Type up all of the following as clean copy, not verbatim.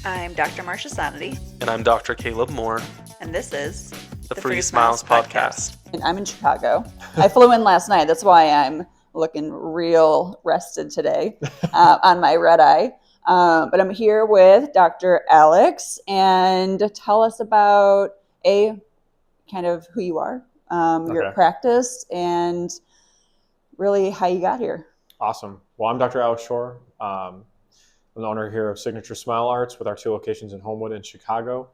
I'm Dr. Marcia Sonity, And I'm Dr. Caleb Moore. and this is The Free Smiles Podcast. And I'm in Chicago. I flew in last night. That's why I'm looking real rested today on my red eye. But I'm here with Dr. Alex, and tell us about kind of who you are, your practice, and really how you got here. Awesome. Well, I'm Dr. Alex Shore. I'm the owner here of Signature Smile Arts with our two locations in Homewood and Chicago.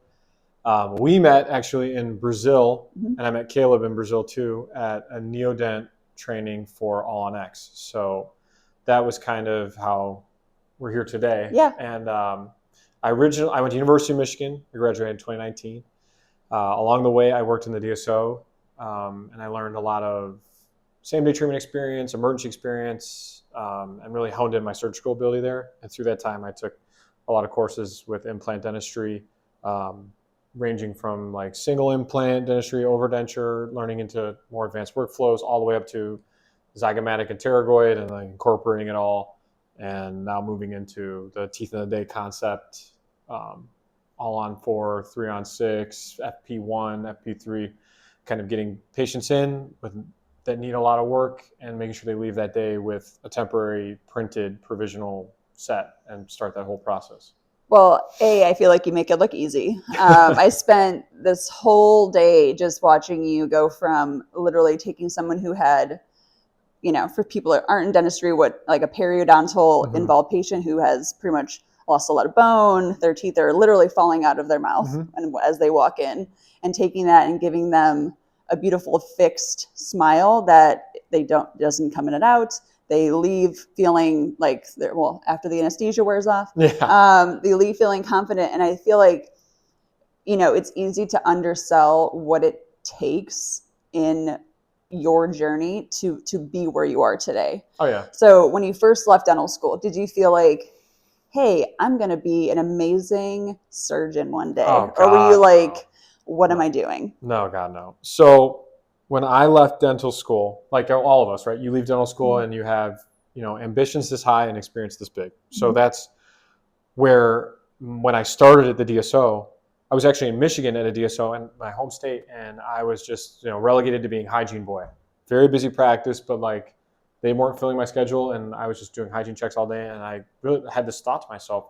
We met actually in Brazil, and I met Caleb in Brazil too at a neodent training for All on X. So that was kind of how we're here today. Yeah. And I went to University of Michigan. I graduated in 2019. Along the way, I worked in the DSO, and I learned a lot of same-day treatment experience, emergency experience, and really honed in my surgical ability there. And through that time, I took a lot of courses with implant dentistry, ranging from like single implant dentistry, overdenture, learning into more advanced workflows, all the way up to zygomatic and pterygoid, and like incorporating it all. And now moving into the teeth in the day concept, all on 4, 3 on 6, FP1, FP3, kind of getting patients in that need a lot of work and making sure they leave that day with a temporary printed provisional set and start that whole process. Well, I feel like you make it look easy. I spent this whole day just watching you go from literally taking someone who had, for people that aren't in dentistry, like a periodontal involved patient who has pretty much lost a lot of bone, their teeth are literally falling out of their mouth and as they walk in, and taking that and giving them a beautiful fixed smile that doesn't come in and out. They leave feeling like after the anesthesia wears off, they leave feeling confident. And I feel like, it's easy to undersell what it takes in your journey to be where you are today. Oh yeah. So when you first left dental school, did you feel like, hey, I'm going to be an amazing surgeon one day? Oh, or were you like, no. What am I doing? No, God, no. So when I left dental school, like all of us, right? You leave dental school and you have, ambitions this high and experience this big. So that's where, when I started at the DSO, I was actually in Michigan at a DSO in my home state, and I was just, relegated to being hygiene boy. Very busy practice, but like they weren't filling my schedule, and I was just doing hygiene checks all day. And I really had this thought to myself,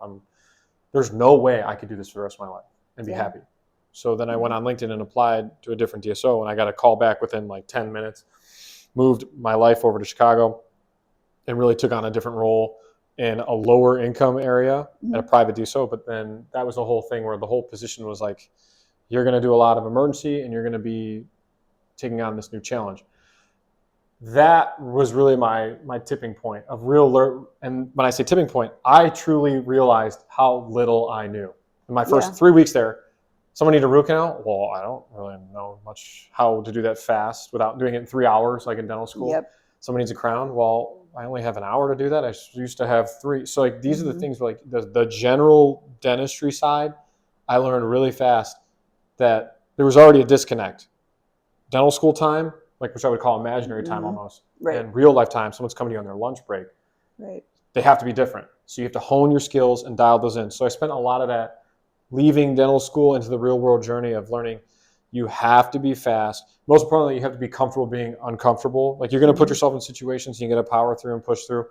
there's no way I could do this for the rest of my life and be happy. So then I went on LinkedIn and applied to a different DSO, and I got a call back within like 10 minutes, moved my life over to Chicago, and really took on a different role in a lower income area at a private DSO. But then that was the whole thing where the whole position was like, you're going to do a lot of emergency and you're going to be taking on this new challenge. That was really my tipping point of and when I say tipping point, I truly realized how little I knew. In my first 3 weeks there, someone need a root canal? Well, I don't really know much how to do that fast without doing it in 3 hours, like in dental school. Yep. Someone needs a crown. Well, I only have an hour to do that. I used to have 3. So like these are the things where, like the general dentistry side, I learned really fast that there was already a disconnect. Dental school time, like which I would call imaginary time almost, and real life time, someone's coming to you on their lunch break. Right. They have to be different. So you have to hone your skills and dial those in. So I spent a lot of that leaving dental school into the real world journey of learning. You have to be fast. Most importantly, you have to be comfortable being uncomfortable. Like you're going to put yourself in situations and you got to power through and push through.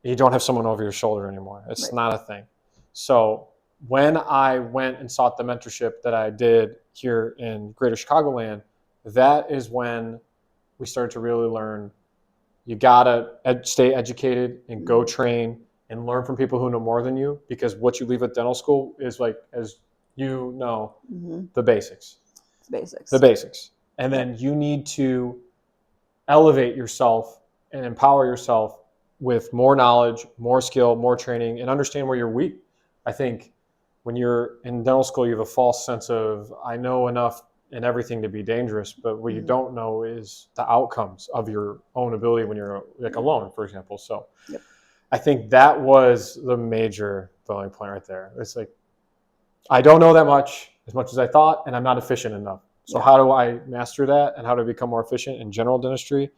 You don't have someone over your shoulder anymore. It's not a thing. So when I went and sought the mentorship that I did here in Greater Chicagoland, that is when we started to really learn you got to stay educated and go train and learn from people who know more than you, because what you leave at dental school is like, as the basics. The basics. And then you need to elevate yourself and empower yourself with more knowledge, more skill, more training, and understand where you're weak. I think when you're in dental school, you have a false sense of, I know enough and everything to be dangerous, but what you don't know is the outcomes of your own ability when you're like alone, for example. So I think that was the major boiling point right there. It's like, I don't know that much as I thought, and I'm not efficient enough. So how do I master that, and how to become more efficient in general dentistry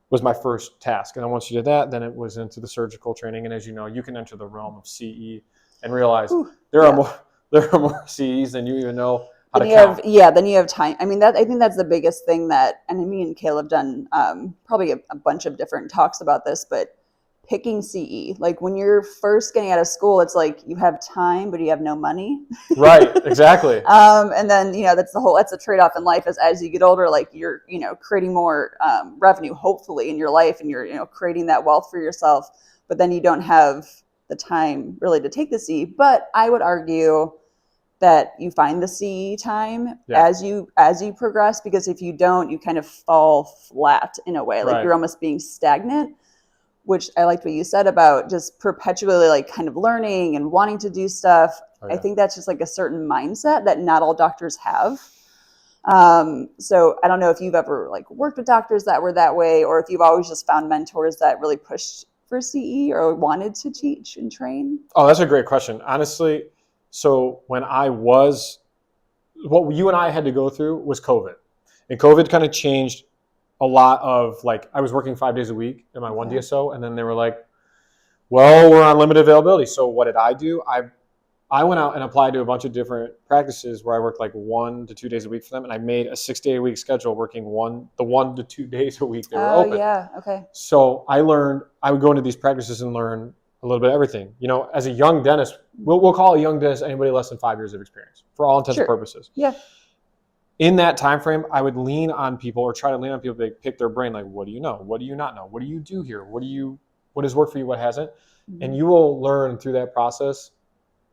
was my first task. And then once you did that, then it was into the surgical training. And as you know, you can enter the realm of CE and realize Ooh, there yeah. are more CEs than you even know how Then to you count. then you have time. I mean, I think that's the biggest thing that, and me and Caleb done probably a bunch of different talks about this, but picking CE, like when you're first getting out of school, it's like you have time, but you have no money. Right, exactly. And then, that's a trade-off in life as you get older, like you're, creating more revenue, hopefully, in your life, and you're, creating that wealth for yourself, but then you don't have the time really to take the CE. But I would argue that you find the CE time as you progress, because if you don't, you kind of fall flat in a way, like you're almost being stagnant, which I liked what you said about just perpetually like kind of learning and wanting to do stuff. I think that's just like a certain mindset that not all doctors have. So I don't know if you've ever like worked with doctors that were that way, or if you've always just found mentors that really pushed for CE or wanted to teach and train. Oh, that's a great question. Honestly, so what you and I had to go through was COVID. And COVID kind of changed a lot of, like, I was working 5 days a week in my one DSO, and then they were like, well, we're on limited availability. So what did I do? I went out and applied to a bunch of different practices where I worked like 1 to 2 days a week for them, and I made a 6-day-a-week schedule working 1 to 2 days a week they were open. Oh, yeah, okay. So I would go into these practices and learn a little bit of everything. As a young dentist, we'll call a young dentist anybody less than 5 years of experience for all intents and purposes. Yeah. In that time frame, I would lean on people or try to lean on people to pick their brain. Like, what do you know? What do you not know? What do you do here? What has worked for you? What hasn't? Mm-hmm. And you will learn through that process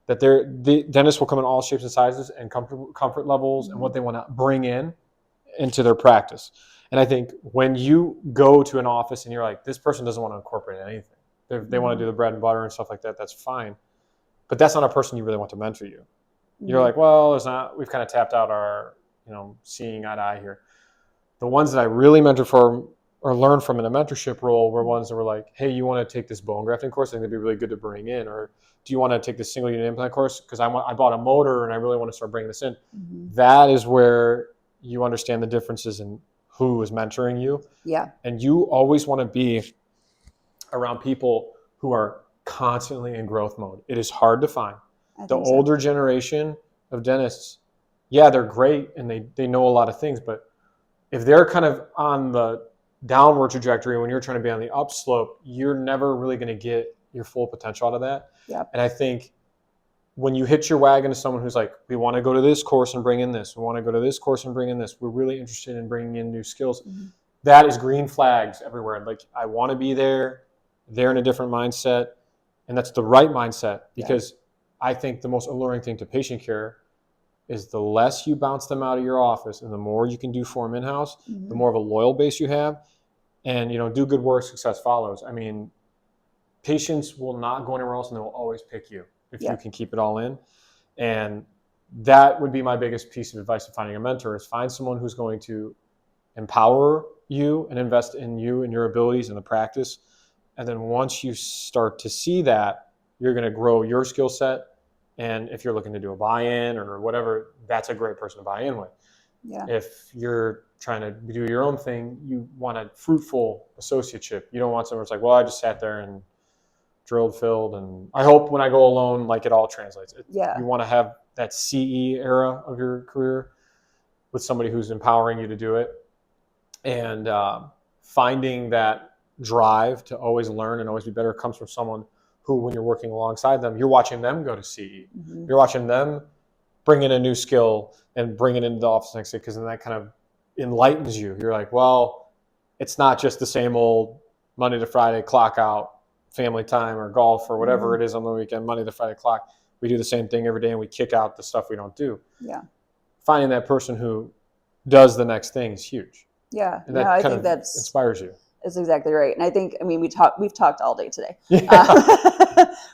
that the dentists will come in all shapes and sizes and comfort levels and what they want to bring into their practice. And I think when you go to an office and you're like, this person doesn't want to incorporate anything. They want to do the bread and butter and stuff like that. That's fine. But that's not a person you really want to mentor you. Mm-hmm. You're like, well, we've kind of tapped out our, seeing eye to eye here. The ones that I really mentored for or learned from in a mentorship role were ones that were like, hey, you want to take this bone grafting course? I think that'd be really good to bring in. Or do you want to take this single unit implant course? Because I bought a motor and I really want to start bringing this in. Mm-hmm. That is where you understand the differences in who is mentoring you. Yeah. And you always want to be around people who are constantly in growth mode. It is hard to find. The older generation of dentists, yeah, they're great and they know a lot of things, but if they're kind of on the downward trajectory when you're trying to be on the upslope, you're never really going to get your full potential out of that. Yep. And I think when you hitch your wagon to someone who's like, we want to go to this course and bring in this, we want to go to this course and bring in this, we're really interested in bringing in new skills, mm-hmm. that is green flags everywhere. Like, I want to be there. They're in a different mindset, and that's the right mindset, because I think the most alluring thing to patient care is the less you bounce them out of your office and the more you can do for them in-house, mm-hmm. the more of a loyal base you have. And, do good work, success follows. I mean, patients will not go anywhere else, and they will always pick you if you can keep it all in. And that would be my biggest piece of advice to finding a mentor, is find someone who's going to empower you and invest in you and your abilities in the practice. And then once you start to see that, you're going to grow your skill set. And if you're looking to do a buy-in or whatever, that's a great person to buy in with. Yeah. If you're trying to do your own thing, you want a fruitful associateship. You don't want someone who's like, well, I just sat there and drilled, filled, and I hope when I go alone, like, it all translates. You want to have that CE era of your career with somebody who's empowering you to do it. And finding that drive to always learn and always be better comes from someone who, when you're working alongside them, you're watching them go to CE. Mm-hmm. You're watching them bring in a new skill and bring it into the office next day, because then that kind of enlightens you. You're like, well, it's not just the same old Monday to Friday clock out, family time or golf or whatever mm-hmm. it is on the weekend, Monday to Friday clock. We do the same thing every day and we kick out the stuff we don't do. Yeah. Finding that person who does the next thing is huge. Yeah. And that I think that's inspires you. That's exactly right. And I think, we've talked all day today,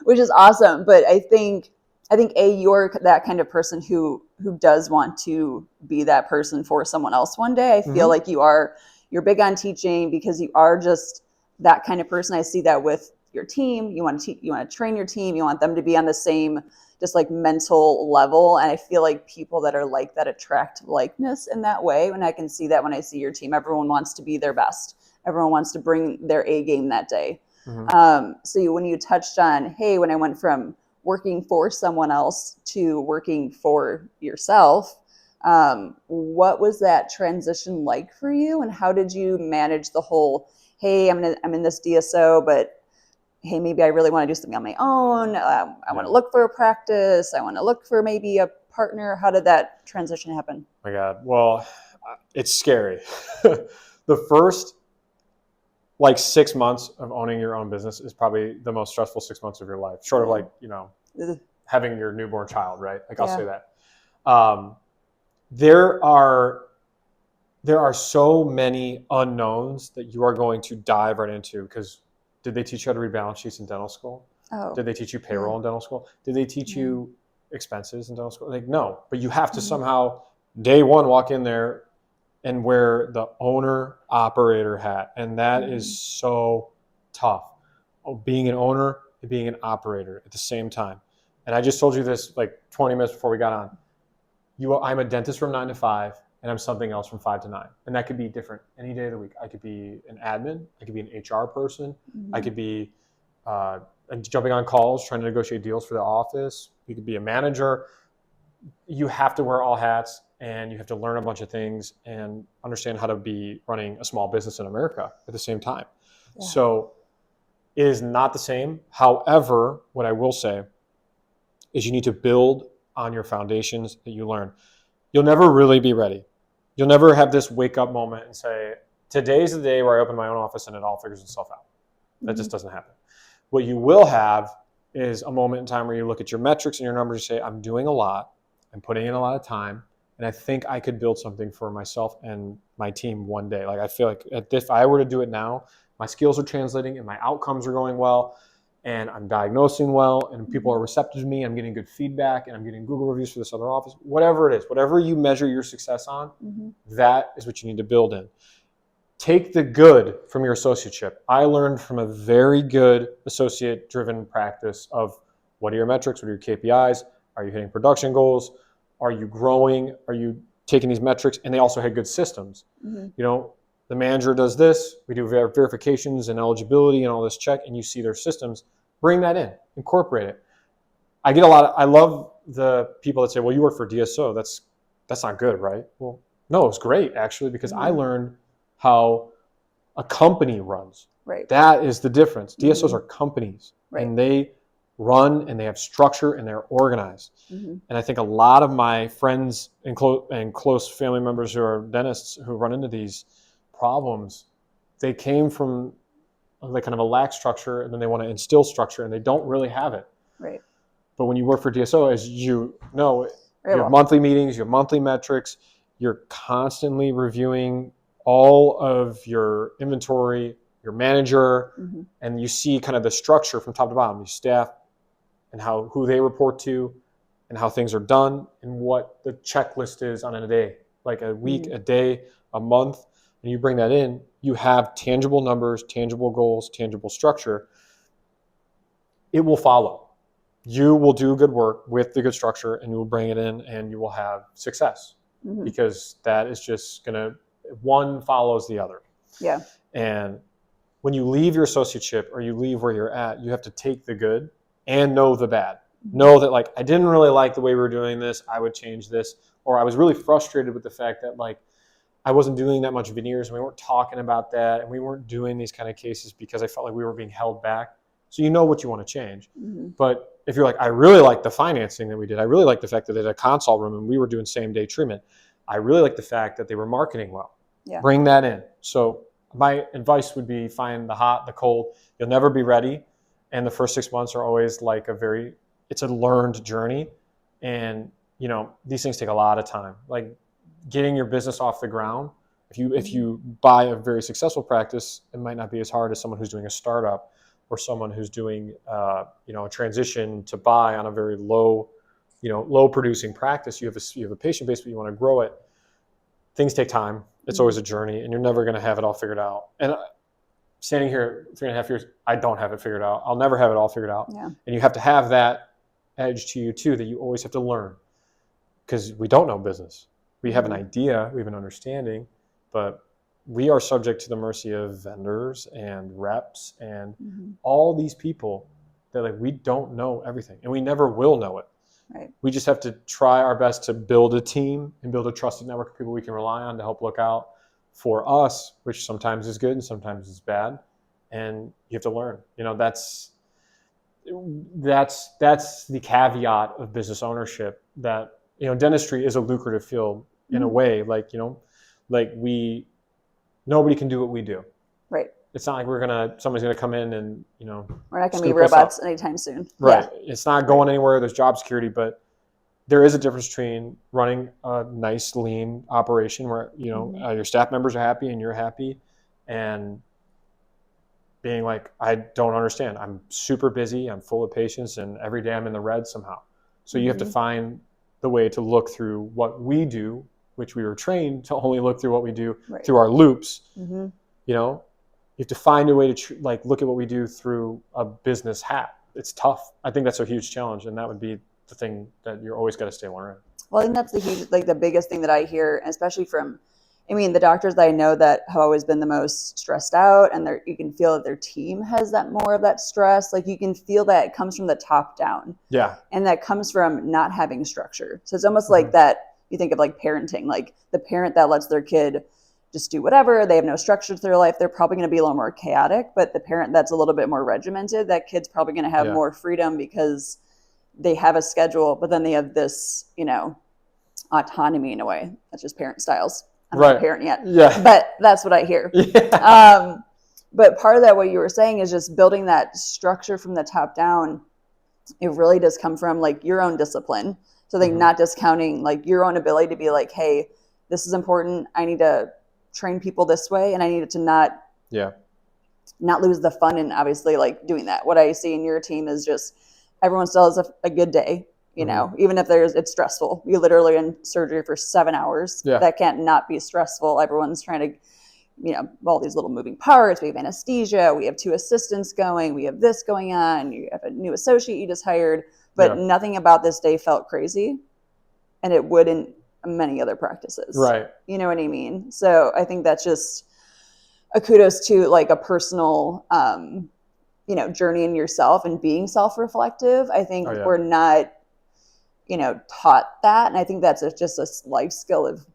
which is awesome. But I think you're that kind of person who does want to be that person for someone else one day. I feel mm-hmm. like you're big on teaching, because you are just that kind of person. I see that with your team. You want to train your team. You want them to be on the same, just like, mental level. And I feel like people that are like that attract likeness in that way. And I can see that when I see your team. Everyone wants to be their best. Everyone wants to bring their A game that day. Mm-hmm. So when you touched on, hey, when I went from working for someone else to working for yourself. What was that transition like for you, and how did you manage the whole, hey, I'm in this DSO, but hey, maybe I really want to do something on my own. I want to look for a practice. I want to look for maybe a partner. How did that transition happen? Oh my God. Well, it's scary. The first 6 months of owning your own business is probably the most stressful 6 months of your life, short of having your newborn child, right? I'll say that. There are so many unknowns that you are going to dive right into, because did they teach you how to read balance sheets in dental school? Oh, Did they teach you payroll in dental school? Did they teach you expenses in dental school? No, but you have to somehow day one walk in there and wear the owner operator hat. And that is so tough. Being an owner and being an operator at the same time. And I just told you this 20 minutes before we got on. I'm a dentist from 9 to 5, and I'm something else from 5 to 9. And that could be different any day of the week. I could be an admin. I could be an HR person. I could be jumping on calls, trying to negotiate deals for the office. You could be a manager. You have to wear all hats, and you have to learn a bunch of things and understand how to be running a small business in America at the same time. Yeah. So it is not the same. However, what I will say is you need to build on your foundations that you learn. You'll never really be ready. You'll never have this wake up moment and say, today's the day where I open my own office and it all figures itself out. That just doesn't happen. What you will have is a moment in time where you look at your metrics and your numbers and say, I'm doing a lot. I'm putting in a lot of time. And I think I could build something for myself and my team one day. I feel like if I were to do it now, my skills are translating and my outcomes are going well. And I'm diagnosing well, and people are receptive to me. I'm getting good feedback, and I'm getting Google reviews for this other office. Whatever it is, whatever you measure your success on, that is what you need to build in. Take the good from your associateship. I learned from a very good associate-driven practice of what are your metrics, what are your KPIs, are you hitting production goals, are you growing, are you taking these metrics, and they also had good systems. The manager does this, we do verifications and eligibility and all this check, and you see their systems. Bring that in, incorporate it. I love the people that say, well, you work for DSO, that's not good, right? Well, no, it's great actually, because I learned how a company runs. Right. That is the difference. DSOs are companies, and they run and they have structure and they're organized. And I think a lot of my friends and close family members who are dentists who run into these problems, they came from kind of a lack structure, and then they want to instill structure, and they don't really have it. Right. But when you work for DSO, as you know, you have monthly meetings, you have monthly metrics, you're constantly reviewing all of your inventory, your manager, and you see kind of the structure from top to bottom, your staff and who they report to and how things are done and what the checklist is on a day, like a week, a day, a month. And you bring that in, you have tangible numbers, tangible goals, tangible structure. It will follow. You will do good work with the good structure, and you will bring it in, and you will have success because that is just one follows the other. Yeah. And when you leave your associateship or you leave where you're at, you have to take the good and know the bad. Know that I didn't really like the way we were doing this. I would change this. Or I was really frustrated with the fact that I wasn't doing that much veneers, and we weren't talking about that, and we weren't doing these kind of cases because I felt like we were being held back. So you know what you want to change. But if you're I really like the financing that we did. I really like the fact that they had a consult room and we were doing same-day treatment. I really like the fact that they were marketing well. Yeah. Bring that in. So my advice would be find the hot, the cold. You'll never be ready. And the first 6 months are always it's a learned journey. And, these things take a lot of time. Getting your business off the ground. If you buy a very successful practice, it might not be as hard as someone who's doing a startup or someone who's doing a transition to buy on a very low producing practice. You have a patient base, but you want to grow it. Things take time. It's always a journey, and you're never going to have it all figured out. And standing here 3.5 years, I don't have it figured out. I'll never have it all figured out. Yeah. And you have to have that edge to you too, that you always have to learn, because we don't know business. We have an idea, we have an understanding, but we are subject to the mercy of vendors and reps and all these people that like we don't know everything, and we never will know it. Right. We just have to try our best to build a team and build a trusted network of people we can rely on to help look out for us, which sometimes is good and sometimes is bad. And you have to learn. That's the caveat of business ownership, that dentistry is a lucrative field in a way. Like nobody can do what we do. Right. It's not like somebody's gonna come in and we're not gonna be robots anytime soon. Right. Yeah. It's not going anywhere. There's job security, but there is a difference between running a nice lean operation where your staff members are happy and you're happy, and being like, I don't understand. I'm super busy. I'm full of patients, and every day I'm in the red somehow. So you have to find the way to look through what we do, which we were trained to only look through what we do through our loops. You have to find a way to look at what we do through a business hat. It's tough. I think that's a huge challenge, and that would be the thing that you're always got to stay learning. Well, I think that's the biggest thing that I hear, especially from, the doctors that I know that have always been the most stressed out, and you can feel that their team has that more of that stress. Like, you can feel that it comes from the top down. Yeah. And that comes from not having structure. So it's almost like that. You think of like parenting, like the parent that lets their kid just do whatever. They have no structure to their life. They're probably going to be a little more chaotic. But the parent that's a little bit more regimented, that kid's probably going to have more freedom because they have a schedule, but then they have this, autonomy in a way. That's just parent styles. I'm not a parent yet. Yeah. But that's what I hear. Yeah. But part of that, what you were saying, is just building that structure from the top down. It really does come from like your own discipline. So like not discounting like your own ability to be like, hey, this is important. I need to train people this way, and I need to not lose the fun in obviously like doing that. What I see in your team is just everyone still has a good day, even if it's stressful. You're literally in surgery for 7 hours. Yeah. That can't not be stressful. Everyone's trying to, all these little moving parts. We have anesthesia. We have 2 assistants going. We have this going on. You have a new associate you just hired. But nothing about this day felt crazy, and it wouldn't many other practices. Right. You know what I mean? So I think that's just a kudos to like a personal, journey in yourself and being self-reflective. I think we're not, taught that. And I think that's just a life skill of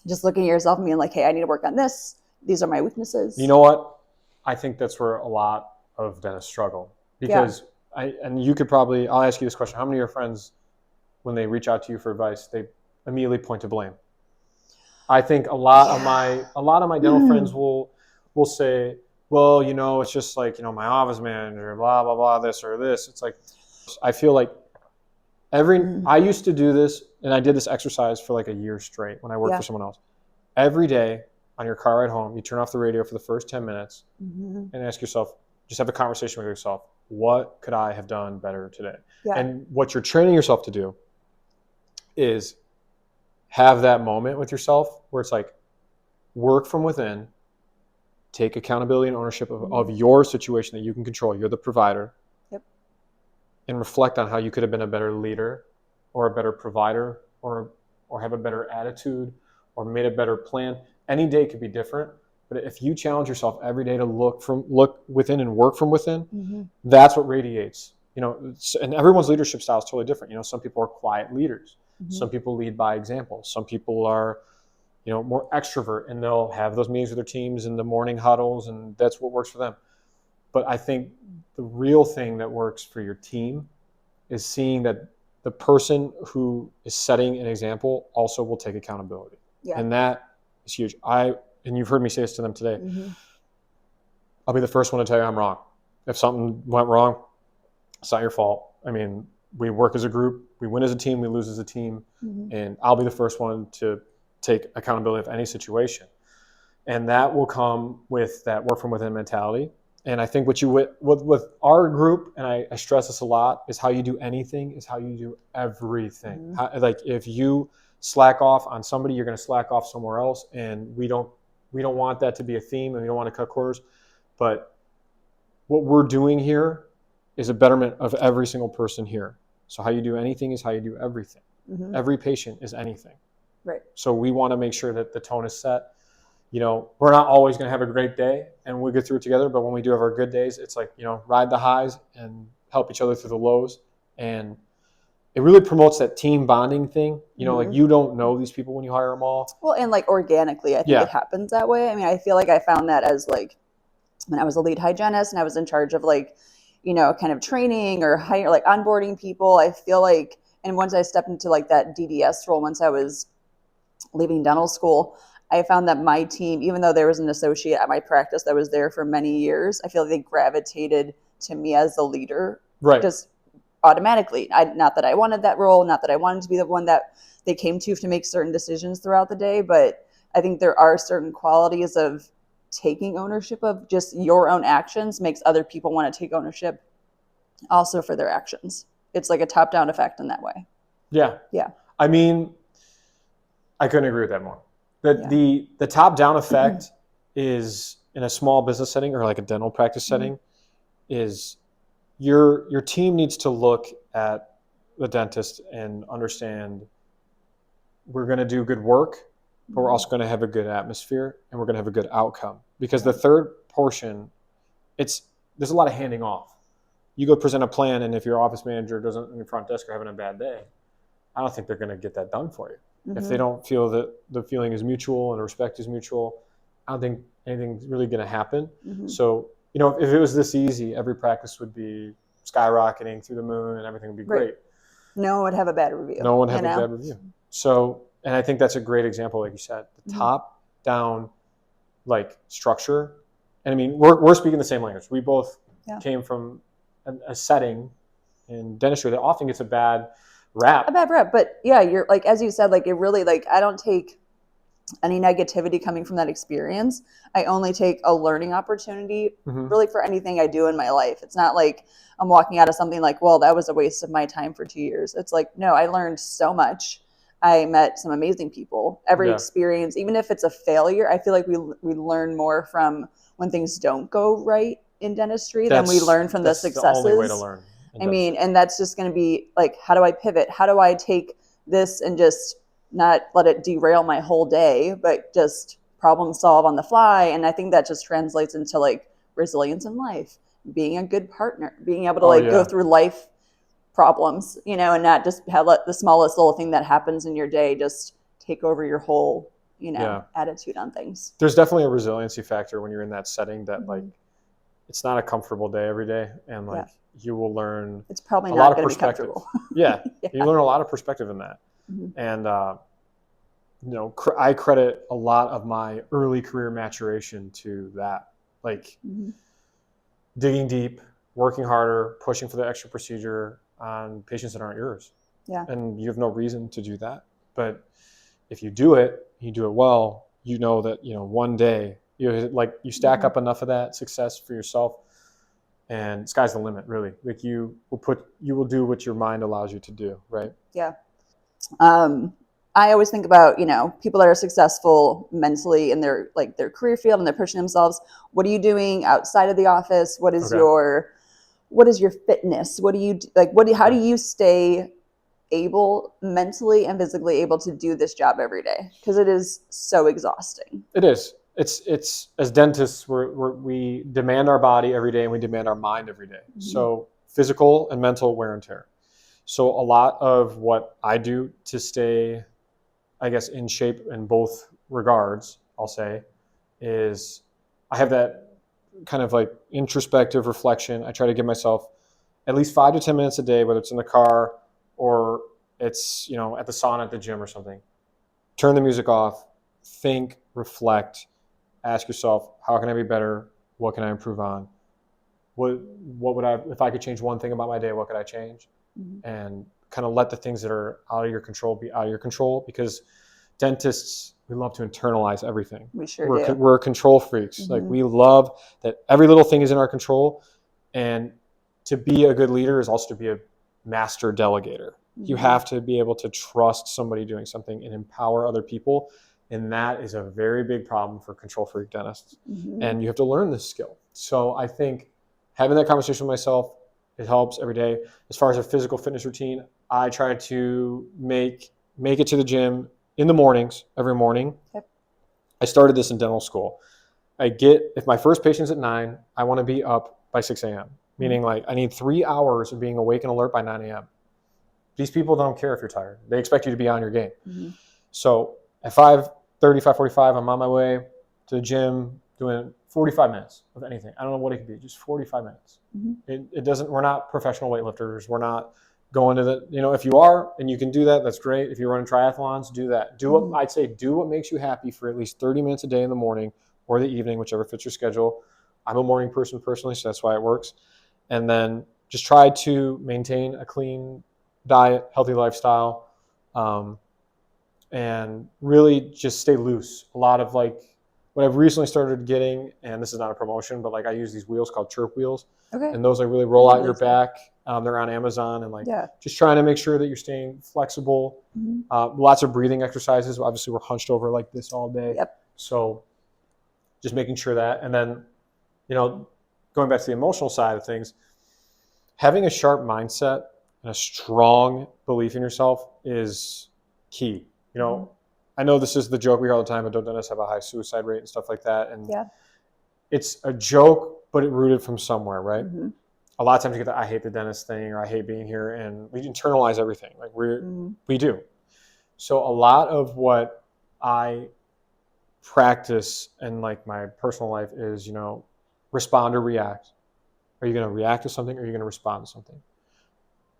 just looking at yourself and being like, hey, I need to work on this. These are my weaknesses. You know what? I think that's where a lot of dentists struggle, because I'll ask you this question. How many of your friends, when they reach out to you for advice, they immediately point to blame? I think a lot of my dental friends will say, well, it's just like, my office manager, blah, blah, blah, this or this. It's like, I feel like I used to do this, and I did this exercise for like a year straight when I worked for someone else. Every day on your car ride home, you turn off the radio for the first 10 minutes and ask yourself, just have a conversation with yourself. What could I have done better today? Yeah. And what you're training yourself to do is have that moment with yourself where it's like, work from within, take accountability and ownership of your situation that you can control. You're the provider. Yep. And reflect on how you could have been a better leader or a better provider or have a better attitude or made a better plan. Any day could be different. But if you challenge yourself every day to look within and work from within, that's what radiates. And everyone's leadership style is totally different. Some people are quiet leaders. Some people lead by example. Some people are, more extrovert, and they'll have those meetings with their teams in the morning huddles, and that's what works for them. But I think the real thing that works for your team is seeing that the person who is setting an example also will take accountability. Yeah. And that is huge. And you've heard me say this to them today. I'll be the first one to tell you I'm wrong. If something went wrong, it's not your fault. We work as a group, we win as a team, we lose as a team, and I'll be the first one to take accountability of any situation. And that will come with that work from within mentality. And I think with our group, and I stress this a lot, is how you do anything is how you do everything. If you slack off on somebody, you're going to slack off somewhere else, and we don't want that to be a theme, and we don't want to cut corners. But what we're doing here is a betterment of every single person here. So how you do anything is how you do everything. Every patient is anything. Right. So we want to make sure that the tone is set. We're not always going to have a great day and we'll get through it together. But when we do have our good days, it's like, ride the highs and help each other through the lows. And it really promotes that team bonding thing. You know, like you don't know these people when you hire them all. Well, and like organically, I think it happens that way. I mean, I feel like I found that as like when I was a lead hygienist and I was in charge of like, you know, kind of training or like onboarding people. I feel like, and once I stepped into like that DDS role, once I was leaving dental school, I found that my team, even though there was an associate at my practice that was there for many years, I feel like they gravitated to me as the leader, just automatically. Not that I wanted that role, not that I wanted to be the one that they came to make certain decisions throughout the day, but I think there are certain qualities of taking ownership of just your own actions makes other people want to take ownership also for their actions. It's like a top-down effect in that way. Yeah. Yeah. I mean, I couldn't agree with that more. The top-down effect is in a small business setting or like a dental practice setting is your team needs to look at the dentist and understand we're going to do good work, but we're also going to have a good atmosphere and we're going to have a good outcome. Because the third portion, there's a lot of handing off. You go present a plan, and if your office manager doesn't in your front desk are having a bad day, I don't think they're going to get that done for you. If they don't feel that the feeling is mutual and the respect is mutual, I don't think anything's really going to happen. So, you know, if it was this easy, every practice would be skyrocketing through the moon and everything would be great. No one would have a bad review. No one would have a bad review. So, and I think that's a great example, like you said, the top down like structure. And I mean, we're speaking the same language. We both came from a setting in dentistry that often gets a bad rap. But yeah, you're like, as you said, like it really, like I don't take any negativity coming from that experience. I only take a learning opportunity really for anything I do in my life. It's not like I'm walking out of something like, well, that was a waste of my time for 2 years. It's like, no, I learned so much. I met some amazing people. Every experience, even if it's a failure, I feel like we learn more from when things don't go right in dentistry than we learn from the successes. That's the only way to learn. I mean, and that's just going to be like, how do I pivot? How do I take this and just not let it derail my whole day, but just problem solve on the fly? And I think that just translates into like resilience in life, being a good partner, being able to go through life problems, you know, and not just have the smallest little thing that happens in your day just take over your whole, you know, attitude on things. There's definitely a resiliency factor when you're in that setting that like it's not a comfortable day every day, and like you will learn it's probably a not lot of perspective. You learn a lot of perspective in that. And you know, I credit a lot of my early career maturation to that, like digging deep, working harder, pushing for the extra procedure on patients that aren't yours. And you have no reason to do that, but if you do it well, you know that, you know, one day you stack up enough of that success for yourself, and sky's the limit, really. Like you will do what your mind allows you to do, right? I always think about, you know, people that are successful mentally in their career field and they're pushing themselves. What are you doing outside of the office? What is your fitness? What do you like? How do you stay able, mentally and physically able to do this job every day? Because it is so exhausting. It is. It's as dentists, we demand our body every day and we demand our mind every day. So physical and mental wear and tear. So a lot of what I do to stay, I guess, in shape in both regards, I'll say, is I have that kind of like introspective reflection. I try to give myself at least 5 to 10 minutes a day, whether it's in the car or it's, you know, at the sauna at the gym or something. Turn the music off, think, reflect, ask yourself, how can I be better? What can I improve on? What would I, if I could change one thing about my day, what could I change? And kind of let the things that are out of your control be out of your control, because dentists, we love to internalize everything. We sure do. We're control freaks. Like we love that every little thing is in our control, and to be a good leader is also to be a master delegator. You have to be able to trust somebody doing something and empower other people. And that is a very big problem for control freak dentists. And you have to learn this skill. So I think having that conversation with myself, it helps every day. As far as a physical fitness routine, I try to make it to the gym in the mornings, every morning. I started this in dental school. If my first patient's at 9, I want to be up by 6 a.m. meaning like I need 3 hours of being awake and alert by 9 a.m. These people don't care if you're tired. They expect you to be on your game. Mm-hmm. So at 5:30, 5:45, I'm on my way to the gym doing 45 minutes of anything. I don't know what it could be, just 45 minutes. Mm-hmm. It doesn't, we're not professional weightlifters. We're not going to the, if you are and you can do that, that's great. If you're running triathlons, do that. Do what I'd say, do what makes you happy for at least 30 minutes a day in the morning or the evening, whichever fits your schedule. I'm a morning person personally, so that's why it works. And then just try to maintain a clean diet, healthy lifestyle, and really just stay loose. A lot of like what I've recently started getting, and this is not a promotion, but like I use these wheels called chirp wheels. Okay. And those like really roll out your back. They're on Amazon, and like just trying to make sure that you're staying flexible. Lots of breathing exercises. Obviously, we're hunched over like this all day. Yep. So just making sure that, and then, going back to the emotional side of things, having a sharp mindset and a strong belief in yourself is key. I know this is the joke we hear all the time, but don't dentists have a high suicide rate and stuff like that? And it's a joke, but it rooted from somewhere, right? Mm-hmm. A lot of times you get the I hate the dentist thing, or I hate being here, and we internalize everything. Like we do. So a lot of what I practice in like my personal life is, respond or react. Are you going to react to something, or are you going to respond to something?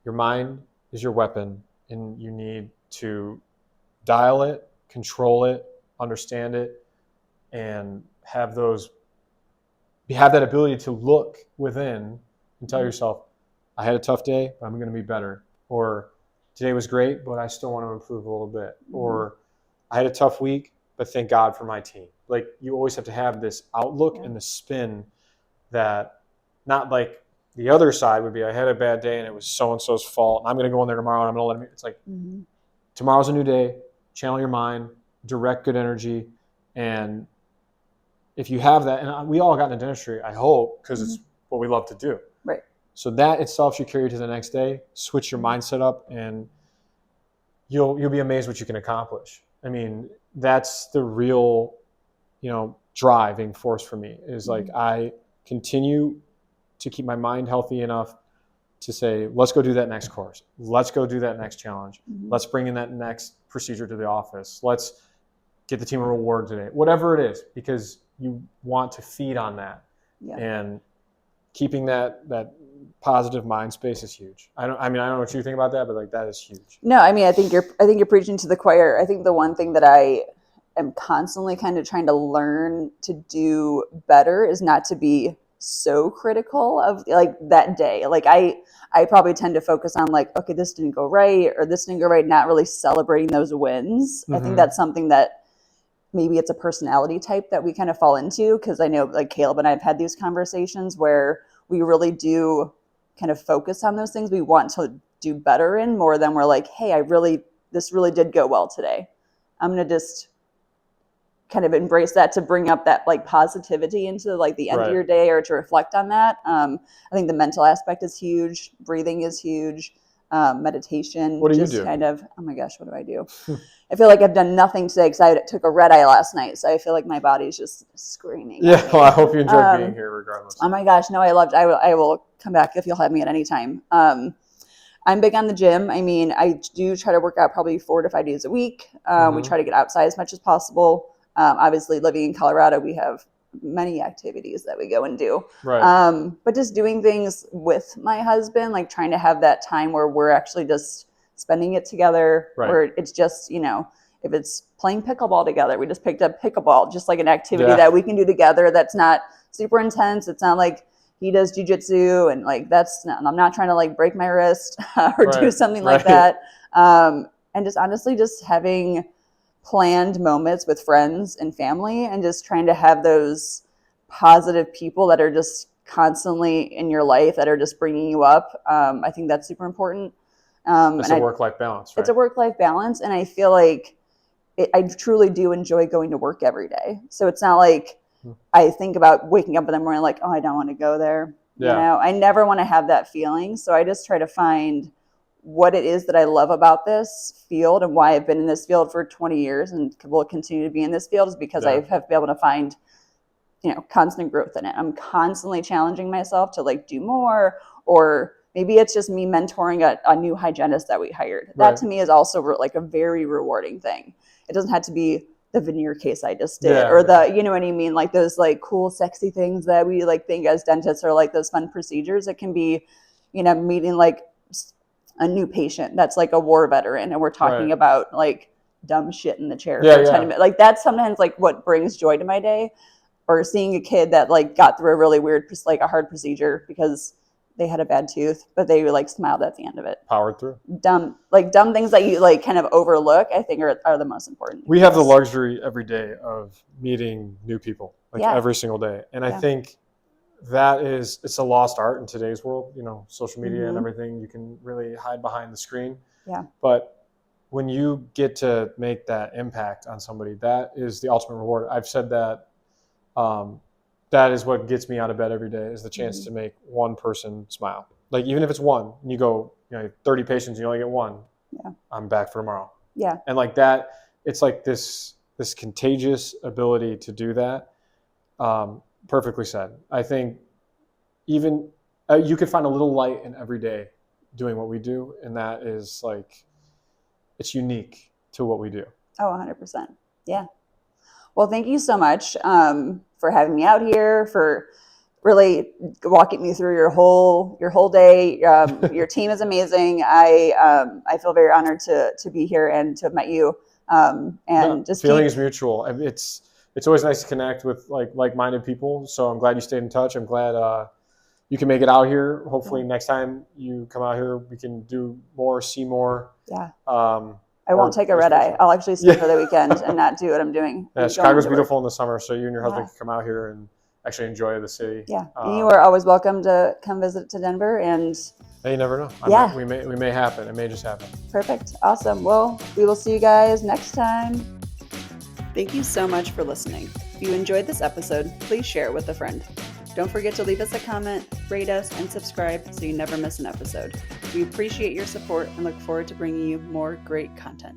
Your mind is your weapon, and you need to dial it, control it, understand it, and have that ability to look within and tell yourself, I had a tough day, but I'm going to be better. Or today was great, but I still want to improve a little bit. Or I had a tough week, but thank God for my team. Like, you always have to have this outlook and the spin that, not like the other side would be, I had a bad day and it was so-and-so's fault, and I'm going to go in there tomorrow and I'm going to let him. It's like, tomorrow's a new day. Channel your mind, direct good energy. And if you have that, and we all got into dentistry, I hope, because it's what we love to do. Right. So that itself should carry you to the next day. Switch your mindset up, and you'll be amazed what you can accomplish. I mean, that's the real, driving force for me, is like I continue to keep my mind healthy enough to say, let's go do that next course. Let's go do that next challenge. Let's bring in that next procedure to the office. Let's get the team a reward today. Whatever it is, because you want to feed on that. Yeah. And keeping that positive mind space is huge. I don't know what you think about that, but like that is huge. No, I mean, I think you're preaching to the choir. I think the one thing that I am constantly kind of trying to learn to do better is not to be so critical of like that day. Like I probably tend to focus on like, okay, this didn't go right, or this didn't go right, not really celebrating those wins. I think that's something that maybe it's a personality type that we kind of fall into, because I know like Caleb and I have had these conversations where we really do kind of focus on those things we want to do better in, more than we're like, hey, this really did go well today. I'm going to just kind of embrace that, to bring up that like positivity into like the end of your day, or to reflect on that. I think the mental aspect is huge. Breathing is huge. Meditation. What do you do? Kind of, oh my gosh, what do I do? I feel like I've done nothing today because I took a red eye last night. So I feel like my body's just screaming. Yeah, well, I hope you enjoyed being here regardless. Oh my gosh, no, I will come back if you'll have me at any time. I'm big on the gym. I mean, I do try to work out probably 4 to 5 days a week. We try to get outside as much as possible. Obviously, living in Colorado, we have many activities that we go and do. Right. But just doing things with my husband, like trying to have that time where we're actually just spending it together, or it's just, if it's playing pickleball together, we just picked up pickleball, just like an activity that we can do together. That's not super intense. It's not like he does jujitsu, and like I'm not trying to like break my wrist or do something like that. And just honestly, just having planned moments with friends and family, and just trying to have those positive people that are just constantly in your life that are just bringing you up. I think that's super important. It's a work-life balance, right? It's a work-life balance. And I feel like I truly do enjoy going to work every day. So it's not like I think about waking up in the morning like, oh, I don't want to go there. Yeah. I never want to have that feeling. So I just try to find what it is that I love about this field, and why I've been in this field for 20 years and will continue to be in this field, is because I have been able to find constant growth in it. I'm constantly challenging myself to like do more, or maybe it's just me mentoring a new hygienist that we hired. That to me is also like a very rewarding thing. It doesn't have to be the veneer case I just did, or the, you know what I mean? Like those like cool, sexy things that we like think as dentists are like those fun procedures. It can be, meeting like a new patient that's like a war veteran, and we're talking about like dumb shit in the chair for 10 minutes. Like that's sometimes like what brings joy to my day. Or seeing a kid that like got through a really weird, like a hard procedure because they had a bad tooth, but they like smiled at the end of it. Powered through. Dumb things that you like kind of overlook, I think are the most important. We have the luxury every day of meeting new people, like every single day. And I think it's a lost art in today's world, social media and everything. You can really hide behind the screen. Yeah. But when you get to make that impact on somebody, that is the ultimate reward. I've said that. That is what gets me out of bed every day, is the chance to make one person smile. Like even if it's one, and you go, 30 patients, you only get one. Yeah. I'm back for tomorrow. Yeah. And like that, it's like this contagious ability to do that. Perfectly said. I think even you could find a little light in every day doing what we do, and that is like, it's unique to what we do. Oh, 100%. Yeah. Well, thank you so much for having me out here, for really walking me through your whole day. Your team is amazing. I feel very honored to be here and to have met you. Just feeling is mutual. It's always nice to connect with like-minded people. So I'm glad you stayed in touch. I'm glad you can make it out here. Hopefully next time you come out here, we can do more, see more. Yeah. I won't take a red eye. I'll actually stay for the weekend and not do what I'm doing. Yeah, Chicago's beautiful in the summer, so you and your husband can come out here and actually enjoy the city. Yeah, and you are always welcome to come visit to Denver. And you never know. We may happen. It may just happen. Perfect. Awesome. Well, we will see you guys next time. Thank you so much for listening. If you enjoyed this episode, please share it with a friend. Don't forget to leave us a comment, rate us, and subscribe so you never miss an episode. We appreciate your support and look forward to bringing you more great content.